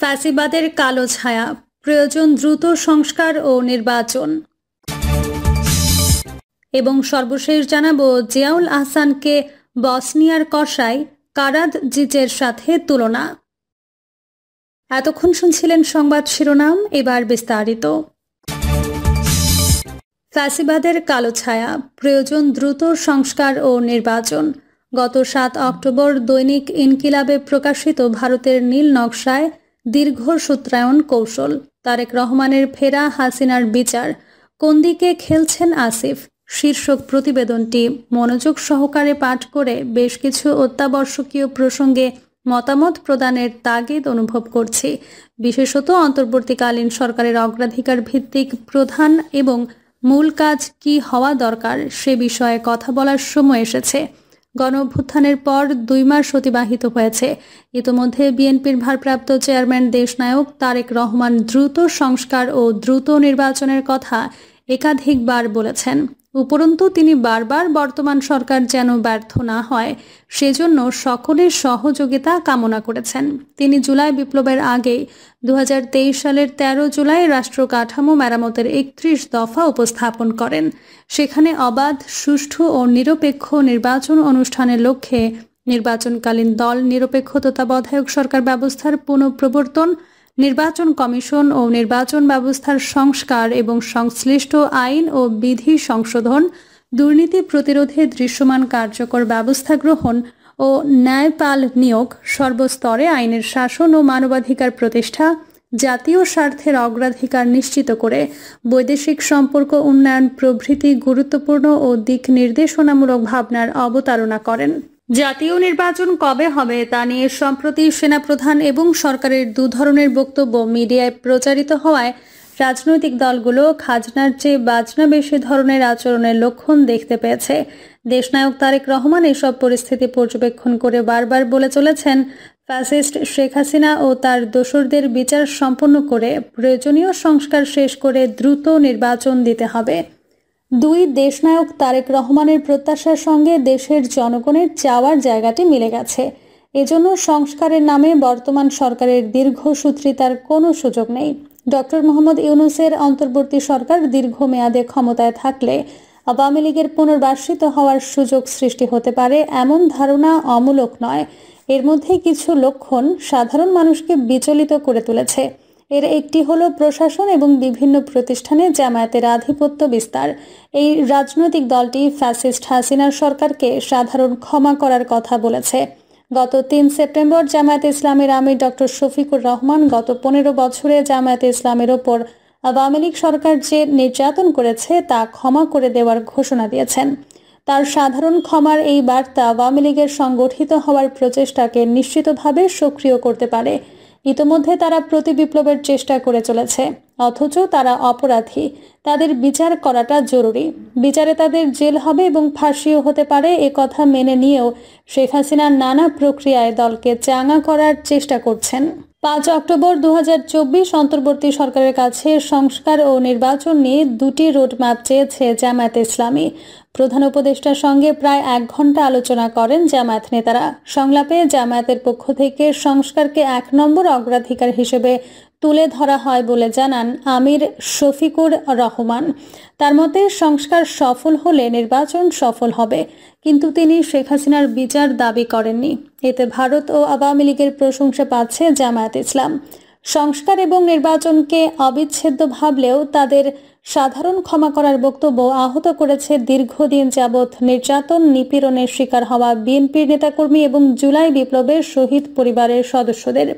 ফ্যাসিবাদের কালো ছায়া, প্রয়োজন দ্রুত সংস্কার ও নির্বাচন। এবং সর্বশেষ জানাবো, জিয়াউল আহসানকে বসনিয়ার কসাই কারাদজিচের সাথে তুলনা। এতক্ষণ শুনছিলেন সংবাদ শিরোনাম, এবার বিস্তারিত। ফ্যাসিবাদের কালো ছায়া, প্রয়োজন দ্রুত সংস্কার ও নির্বাচন। গত 7 অক্টোবর দৈনিক ইনকিলাবে প্রকাশিত ভারতের নীল নকশায় দীর্ঘ সূত্রায়ন কৌশল, তারেক রহমানের ফেরা, হাসিনার বিচার, কোন দিকে খেলছেন আসিফ শীর্ষক প্রতিবেদনটি মনোযোগ সহকারে পাঠ করে বেশ কিছু অত্যাবশ্যকীয় প্রসঙ্গে মতামত প্রদানের তাগিদ অনুভব করছি। বিশেষত অন্তর্বর্তীকালীন সরকারের অগ্রাধিকার ভিত্তিক প্রধান এবং মূল কাজ কি হওয়া দরকার সে বিষয়ে কথা বলার সময় এসেছে। গণঅভ্যুত্থানের পর 2 মাস অতিবাহিত হয়েছে। ইতোমধ্যে বিএনপির ভারপ্রাপ্ত চেয়ারম্যান দেশনায়ক তারেক রহমান দ্রুত সংস্কার ও দ্রুত নির্বাচনের কথা একাধিকবার বলেছেন। উপরন্তু তিনি বারবার বর্তমান সরকার যেন ব্যর্থ না হয় সেজন্য সকলের সহযোগিতা কামনা করেছেন। তিনি জুলাই বিপ্লবের আগে 2023 সালের 13 জুলাই রাষ্ট্র কাঠামো মেরামতের 31 দফা উপস্থাপন করেন। সেখানে অবাধ, সুষ্ঠু ও নিরপেক্ষ নির্বাচন অনুষ্ঠানের লক্ষ্যে নির্বাচনকালীন দল নিরপেক্ষ তত্ত্বাবধায়ক সরকার ব্যবস্থার পুনঃপ্রবর্তন, নির্বাচন কমিশন ও নির্বাচন ব্যবস্থার সংস্কার এবং সংশ্লিষ্ট আইন ও বিধি সংশোধন, দুর্নীতি প্রতিরোধে দৃশ্যমান কার্যকর ব্যবস্থা গ্রহণ ও ন্যায়পাল নিয়োগ, সর্বস্তরে আইনের শাসন ও মানবাধিকার প্রতিষ্ঠা, জাতীয় স্বার্থের অগ্রাধিকার নিশ্চিত করে বৈদেশিক সম্পর্ক উন্নয়ন প্রভৃতি গুরুত্বপূর্ণ ও দিক নির্দেশনামূলক ভাবনার অবতারণা করেন। জাতীয় নির্বাচন কবে হবে তা নিয়ে সম্প্রতি সেনাপ্রধান এবং সরকারের 2 ধরনের বক্তব্য মিডিয়ায় প্রচারিত হওয়ায় রাজনৈতিক দলগুলো খাজনার চেয়ে বাজনা বেশি ধরনের আচরণের লক্ষণ দেখতে পেয়েছে। দেশনায়ক তারেক রহমান এসব পরিস্থিতি পর্যবেক্ষণ করে বারবার বলে চলেছেন, ফ্যাসিস্ট শেখ হাসিনা ও তার দোসরদের বিচার সম্পন্ন করে প্রয়োজনীয় সংস্কার শেষ করে দ্রুত নির্বাচন দিতে হবে। 2 দেশনায়ক তারেক রহমানের প্রত্যাশার সঙ্গে দেশের জনগণের চাওয়ার জায়গাটি মিলে গেছে। এজন্য সংস্কারের নামে বর্তমান সরকারের দীর্ঘসূত্রিতার কোনো সুযোগ নেই। ডক্টর মোহাম্মদ ইউনূসের অন্তর্বর্তী সরকার দীর্ঘমেয়াদে ক্ষমতায় থাকলে আওয়ামী লীগের পুনর্বাসিত হওয়ার সুযোগ সৃষ্টি হতে পারে এমন ধারণা অমূলক নয়। এর মধ্যে কিছু লক্ষণ সাধারণ মানুষকে বিচলিত করে তুলেছে। এর একটি হলো প্রশাসন এবং বিভিন্ন প্রতিষ্ঠানে জামায়াতের আধিপত্য বিস্তার। এই রাজনৈতিক দলটি ফ্যাসিস্ট হাসিনার সরকারকে সাধারণ ক্ষমা করার কথা বলেছে। গত 3 সেপ্টেম্বর জামায়াতে ইসলামীর আমির ডক্টর শফিকুর রহমান গত 15 বছরে জামায়াতে ইসলামের ওপর আওয়ামী লীগ সরকার যে নির্যাতন করেছে তা ক্ষমা করে দেওয়ার ঘোষণা দিয়েছেন। তার সাধারণ ক্ষমার এই বার্তা আওয়ামী লীগের সংগঠিত হওয়ার প্রচেষ্টাকে নিশ্চিতভাবে সক্রিয় করতে পারে। ইতোমধ্যে তারা প্রতি বিপ্লবের চেষ্টা করে চলেছে, অথচ তারা অপরাধী। তাদের বিচার করাটা জরুরি। বিচারে তাদের জেল হবে এবং ফাঁসিও হতে পারে। এ কথা মেনে নিয়েও শেখ হাসিনা নানা প্রক্রিয়ায় দলকে চাঙা করার চেষ্টা করছেন। 5 অক্টোবর 2024 অন্তর্বর্তী সরকারের কাছে সংস্কার ও নির্বাচন নিয়ে 2টি রোডম্যাপ চেয়েছে জামায়াতে ইসলামী। প্রধান উপদেষ্টার সঙ্গে প্রায় 1 ঘন্টা আলোচনা করেন জামায়াত নেতারা। সংলাপে জামায়াতের পক্ষ থেকে সংস্কারকে 1 নম্বর অগ্রাধিকার হিসেবে তুলে ধরা হয় বলে জানান আমির শফিকুর রহমান। তার মতে সংস্কার সফল হলে নির্বাচন সফল হবে, কিন্তু তিনি শেখ হাসিনার বিচার দাবি করেননি। এতে ভারত ও আওয়ামী লীগের প্রশংসা পাচ্ছে জামায়াত ইসলাম। সংস্কার এবং নির্বাচনকে অবিচ্ছেদ্য ভাবলেও তাদের সাধারণ ক্ষমা করার বক্তব্য আহত করেছে দীর্ঘদিন যাবৎ নির্যাতন, নিপীড়নের শিকার হওয়া বিএনপির নেতাকর্মী এবং জুলাই বিপ্লবের শহীদ পরিবারের সদস্যদের।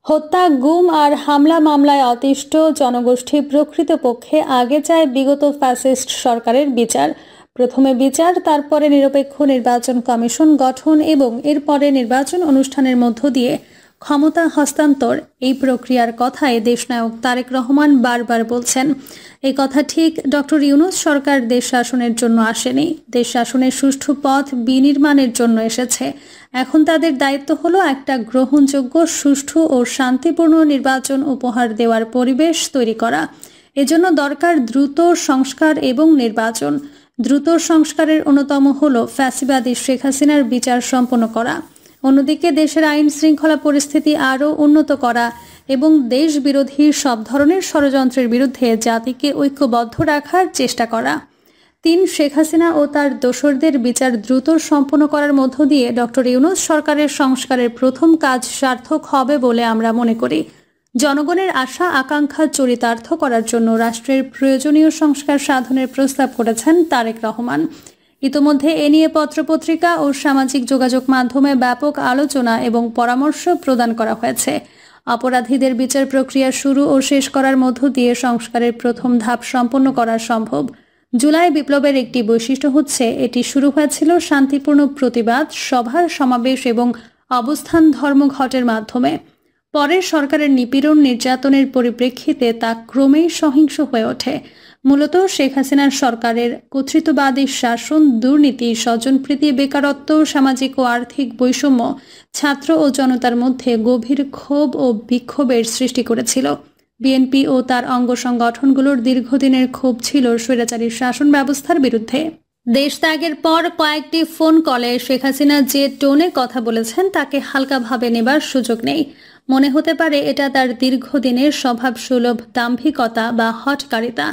হত্যা, গুম আর হামলা মামলায় অতিষ্ঠ জনগোষ্ঠী প্রকৃতপক্ষে আগে চায় বিগত ফ্যাসিস্ট সরকারের বিচার। প্রথমে বিচার, তারপরে নিরপেক্ষ নির্বাচন কমিশন গঠন এবং এরপরে নির্বাচন অনুষ্ঠানের মধ্য দিয়ে ক্ষমতা হস্তান্তর। এই প্রক্রিয়ার কথায় দেশনায়ক তারেক রহমান বারবার বলছেন। এই কথা ঠিক, ডক্টর ইউনূস সরকার দেশ শাসনের জন্য আসেনি, দেশ শাসনের সুষ্ঠু পথ বিনির্মাণের জন্য এসেছে। এখন তাদের দায়িত্ব হলো একটা গ্রহণযোগ্য, সুষ্ঠু ও শান্তিপূর্ণ নির্বাচন উপহার দেওয়ার পরিবেশ তৈরি করা। এজন্য দরকার দ্রুত সংস্কার এবং নির্বাচন। দ্রুত সংস্কারের অন্যতম হলো ফ্যাসিবাদী শেখ হাসিনার বিচার সম্পন্ন করা। অন্যদিকে দেশের আইন শৃঙ্খলা পরিস্থিতি আরও উন্নত করা এবং দেশ বিরোধী সব ধরনের ষড়যন্ত্রের বিরুদ্ধে জাতিকে ঐক্যবদ্ধ রাখার চেষ্টা করা। ৩. শেখ হাসিনা ও তার দোসরদের বিচার দ্রুত সম্পন্ন করার মধ্য দিয়ে ডক্টর ইউনূস সরকারের সংস্কারের প্রথম কাজ সার্থক হবে বলে আমরা মনে করি। জনগণের আশা আকাঙ্ক্ষা চরিতার্থ করার জন্য রাষ্ট্রের প্রয়োজনীয় সংস্কার সাধনের প্রস্তাব করেছেন তারেক রহমান। ইতোমধ্যে এ নিয়ে পত্রপত্রিকা ও সামাজিক যোগাযোগ মাধ্যমে ব্যাপক আলোচনা এবং পরামর্শ প্রদান করা হয়েছে। অপরাধীদের বিচার প্রক্রিয়া শুরু ও শেষ করার মধ্য দিয়ে সংস্কারের প্রথম ধাপ সম্পন্ন করা সম্ভব। জুলাই বিপ্লবের একটি বৈশিষ্ট্য হচ্ছে এটি শুরু হয়েছিল শান্তিপূর্ণ প্রতিবাদ, সভা সমাবেশ এবং অবস্থান ধর্মঘটের মাধ্যমে। পরে সরকারের নিপীড়ন নির্যাতনের পরিপ্রেক্ষিতে তা ক্রমেই সহিংস হয়ে ওঠে। মূলত শেখ হাসিনার সরকারের কর্তৃত্ববাদী শাসন, দুর্নীতি, স্বজনপ্রীতি, বেকারত্ব, সামাজিক ও আর্থিক বৈষম্য ছাত্র ও জনতার মধ্যে গভীর ক্ষোভ ও বিক্ষোভের সৃষ্টি করেছিল। বিএনপি ও তার অঙ্গ সংগঠনগুলোর দীর্ঘদিনের ক্ষোভ ছিল স্বৈরাচারী শাসন ব্যবস্থার বিরুদ্ধে। দেশ ত্যাগের পর কয়েকটি ফোন কলে শেখ হাসিনা যে টোনে কথা বলেছেন তাকে হালকাভাবে নেবার সুযোগ নেই। মনে হতে পারে এটা তার দীর্ঘদিনের স্বভাবসুলভ দাম্ভিকতা বা হঠকারিতা,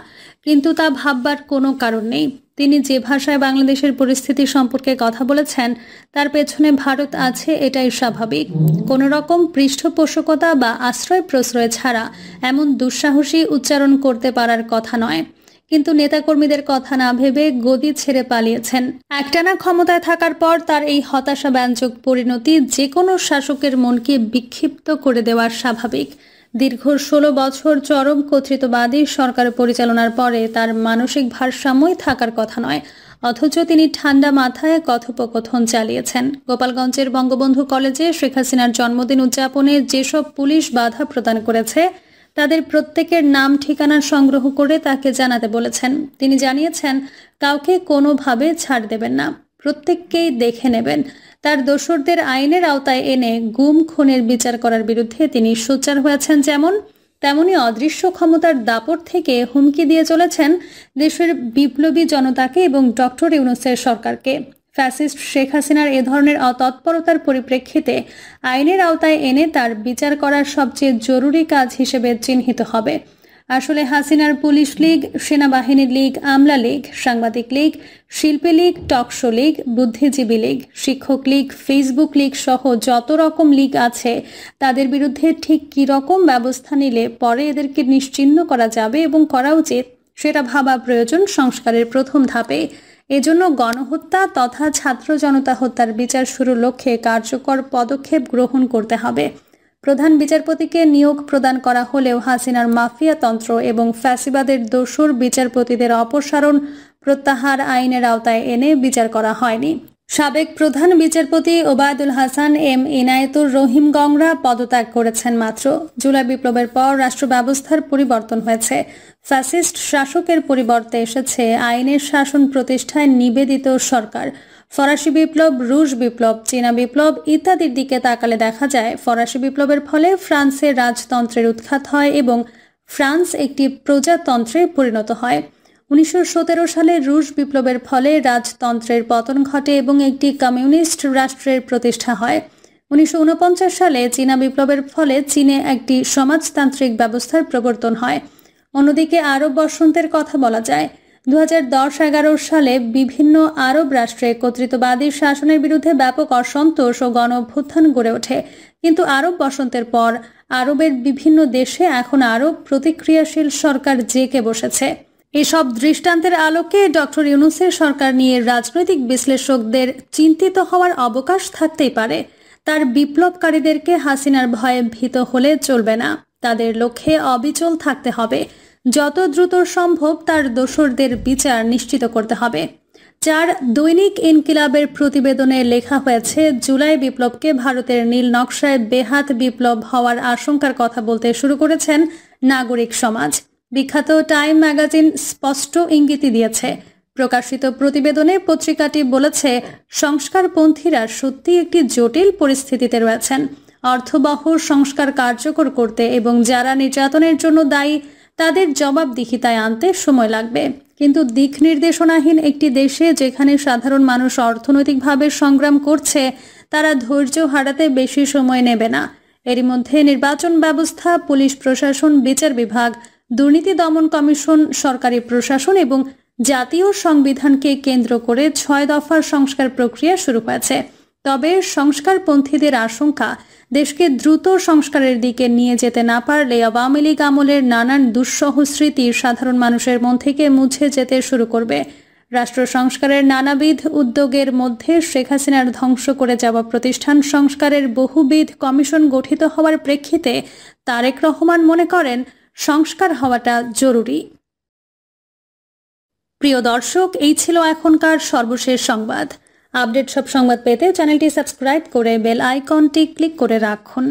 কিন্তু তা ভাববার কোনো কারণ নেই। তিনি যে ভাষায় বাংলাদেশের পরিস্থিতি সম্পর্কে কথা বলেছেন তার পেছনে ভারত আছে, এটাই স্বাভাবিক। কোনো রকম পৃষ্ঠপোষকতা বা আশ্রয় প্রশ্রয় ছাড়া এমন দুঃসাহসী উচ্চারণ করতে পারার কথা নয়। কিন্তু নেতাকর্মীদের কথা না ভেবে গদি ছেড়ে পালিয়েছেন। একটানা ক্ষমতায় থাকার পর তার এই হতাশাব্যঞ্জক পরিণতি যে কোনো শাসকের মনকে বিক্ষিপ্ত করে দেওয়ার স্বাভাবিক। দীর্ঘ 16 বছর চরম কর্তৃত্ববাদী সরকার পরিচালনার পরে তার মানসিক ভারসাম্যই থাকার কথা নয়, অথচ তিনি ঠান্ডা মাথায় কথোপকথন চালিয়েছেন। গোপালগঞ্জের বঙ্গবন্ধু কলেজে শেখ হাসিনার জন্মদিন উদযাপনে যেসব পুলিশ বাধা প্রদান করেছে তাদের প্রত্যেকের নাম ঠিকানা সংগ্রহ করে তাকে জানাতে বলেছেন। তিনি জানিয়েছেন কাউকে কোনোভাবে ছাড় দেবেন না, প্রত্যেককেই দেখে নেবেন। তার দোসরদের আইনের আওতায় এনে গুম খুনের বিচার করার বিরুদ্ধে তিনি সোচ্চার হয়েছেন যেমন, তেমনি অদৃশ্য ক্ষমতার দাপট থেকে হুমকি দিয়ে চলেছেন দেশের বিপ্লবী জনতাকে এবং ডক্টর ইউনূসের সরকারকে। ফ্যাসিস্ট শেখ হাসিনার এ ধরনের অতৎপরতার পরিপ্রেক্ষিতে আইনের আওতায় এনে তার বিচার করার সবচেয়ে জরুরি কাজ হিসেবে চিহ্নিত হবে। আসলে হাসিনার পুলিশ লীগ, সেনাবাহিনী লীগ, আমলা লীগ, সাংবাদিক লীগ, শিল্পী লীগ, টকশো লীগ, বুদ্ধিজীবী লীগ, শিক্ষক লীগ, ফেসবুক লীগ সহ যত রকম লীগ আছে তাদের বিরুদ্ধে ঠিক কী রকম ব্যবস্থা নিলে পরে এদেরকে নিশ্চিহ্ন করা যাবে এবং করা উচিত সেটা ভাবা প্রয়োজন সংস্কারের প্রথম ধাপে। এজন্য গণহত্যা তথা ছাত্র জনতা হত্যার বিচার শুরুর লক্ষ্যে কার্যকর পদক্ষেপ গ্রহণ করতে হবে। প্রধান বিচারপতিকে নিয়োগ প্রদান করা হলেও হাসিনার মাফিয়াতন্ত্র এবং ফ্যাসিবাদের দোসর বিচারপতিদের অপসারণ প্রত্যাহার আইনের আওতায় এনে বিচার করা হয়নি। সাবেক প্রধান বিচারপতি ওবায়দুল হাসান, এম ইনায়েতুর রহিম গংরা পদত্যাগ করেছেন মাত্র। জুলাই বিপ্লবের পর রাষ্ট্র ব্যবস্থার পরিবর্তন হয়েছে। ফ্যাসিস্ট শাসকের পরিবর্তে এসেছে আইনের শাসন প্রতিষ্ঠায় নিবেদিত সরকার। ফরাসি বিপ্লব, রুশ বিপ্লব, চীনা বিপ্লব ইত্যাদির দিকে তাকালে দেখা যায় ফরাসি বিপ্লবের ফলে ফ্রান্সের রাজতন্ত্রের উৎখাত হয় এবং ফ্রান্স একটি প্রজাতন্ত্রে পরিণত হয়। 1917 সালে রুশ বিপ্লবের ফলে রাজতন্ত্রের পতন ঘটে এবং একটি কমিউনিস্ট রাষ্ট্রের প্রতিষ্ঠা হয়। 1949 সালে চীনা বিপ্লবের ফলে চীনে একটি সমাজতান্ত্রিক ব্যবস্থার প্রবর্তন হয়। অন্যদিকে আরব বসন্তের কথা বলা যায়। 2010-11 সালে বিভিন্ন আরব রাষ্ট্রে কর্তৃত্ববাদী শাসনের বিরুদ্ধে ব্যাপক অসন্তোষ ও গণ অভ্যুত্থান গড়ে ওঠে। কিন্তু আরব বসন্তের পর আরবের বিভিন্ন দেশে এখন আরও প্রতিক্রিয়াশীল সরকার জেঁকে বসেছে। এসব দৃষ্টান্তের আলোকে ডক্টর ইউনূসের সরকার নিয়ে রাজনৈতিক বিশ্লেষকদের চিন্তিত হওয়ার অবকাশ থাকতেই পারে। তার বিপ্লবকারীদেরকে হাসিনার ভয়ে ভীত হলে চলবে না, তাদের লক্ষ্যে অবিচল থাকতে হবে। যত দ্রুত সম্ভব তার দোসরদের বিচার নিশ্চিত করতে হবে। 4 দৈনিক ইনকিলাবের প্রতিবেদনে লেখা হয়েছে, জুলাই বিপ্লবকে ভারতের নীল নকশায় বেহাত বিপ্লব হওয়ার আশঙ্কার কথা বলতে শুরু করেছেন নাগরিক সমাজ। বিখ্যাত টাইম ম্যাগাজিন স্পষ্ট ইঙ্গিতই দিয়েছে। প্রকাশিত প্রতিবেদনে পত্রিকাটি বলেছে, সংস্কারপন্থীরা সত্যি একটি জটিল পরিস্থিতিতে রয়েছেন। অর্থবহ সংস্কার কার্যকর করতে এবং যারা নির্যাতনের জন্য দায়ী তাদের জবাবদিহিতায় আনতে সময় লাগবে। কিন্তু দিক নির্দেশনাহীন একটি দেশে যেখানে সাধারণ মানুষ অর্থনৈতিকভাবে সংগ্রাম করছে তারা ধৈর্য হারাতে বেশি সময় নেবে না। এরই মধ্যে নির্বাচন ব্যবস্থা, পুলিশ প্রশাসন, বিচার বিভাগ, দুর্নীতি দমন কমিশন, সরকারি প্রশাসন এবং জাতীয় সংবিধানকে কেন্দ্র করে 6 দফার সংস্কার প্রক্রিয়া শুরু হয়েছে। তবে সংস্কারপন্থীদের আশঙ্কা, দেশকে দ্রুত সংস্কারের দিকে নিয়ে যেতে না পারলে আওয়ামী লীগ আমলের নানান দুঃসহ স্মৃতি সাধারণ মানুষের মন থেকে মুছে যেতে শুরু করবে। রাষ্ট্র সংস্কারের নানাবিধ উদ্যোগের মধ্যে শেখ হাসিনার ধ্বংস করে যাওয়া প্রতিষ্ঠান সংস্কারের বহুবিধ কমিশন গঠিত হওয়ার প্রেক্ষিতে তারেক রহমান মনে করেন সংস্কার হওয়াটা জরুরি। প্রিয় দর্শক, এই ছিল এখনকার সর্বশেষ সংবাদ। আপডেট সব সংবাদ পেতে চ্যানেলটি সাবস্ক্রাইব করে বেল আইকনটি ক্লিক করে রাখুন।